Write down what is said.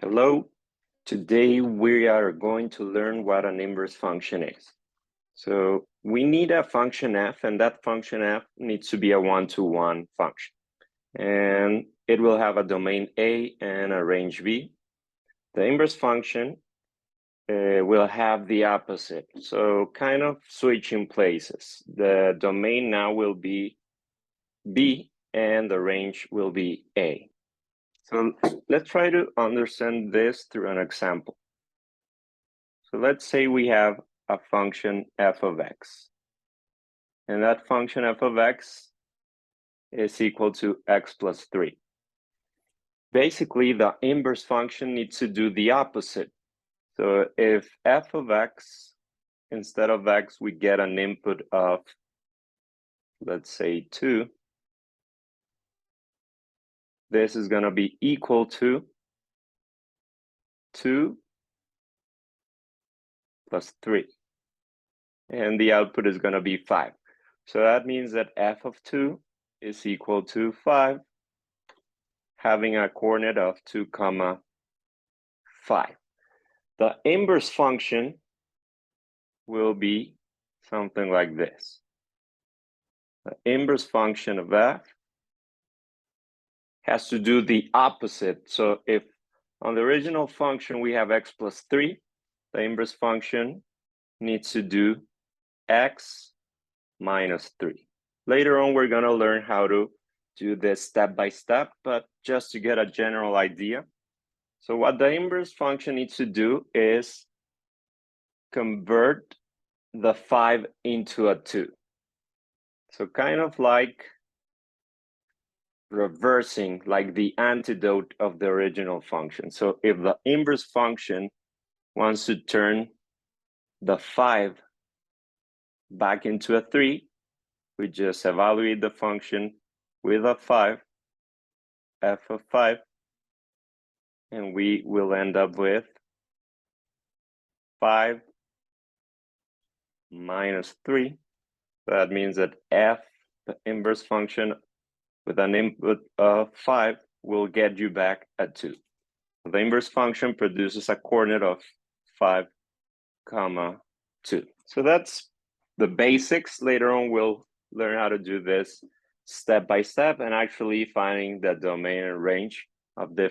Hello, today we are going to learn what an inverse function is. So we need a function f, and that function f needs to be a one-to-one function. And it will have a domain A and a range B. The inverse function will have the opposite. So kind of switching places. The domain now will be B and the range will be A. So let's try to understand this through an example. So let's say we have a function f of x. And that function f of x is equal to x plus 3. Basically, the inverse function needs to do the opposite. So if f of x, instead of x, we get an input of, let's say, 2, this is going to be equal to 2 plus 3. And the output is going to be 5. So that means that f of 2 is equal to 5, having a coordinate of 2, 5. The inverse function will be something like this. The inverse function of f has to do the opposite. So if on the original function we have x plus 3, the inverse function needs to do x minus 3. Later on, we're going to learn how to do this step by step, but just to get a general idea. So what the inverse function needs to do is convert the 5 into a 2. So kind of like reversing, like the antidote of the original function. So if the inverse function wants to turn the 5 back into a 3, we just evaluate the function with a 5, f of 5, and we will end up with 5 minus 3. That means that f, the inverse function with an input of 5, will get you back a 2. The inverse function produces a coordinate of 5, 2. So that's the basics. Later on, we'll learn how to do this step by step and actually finding the domain and range of different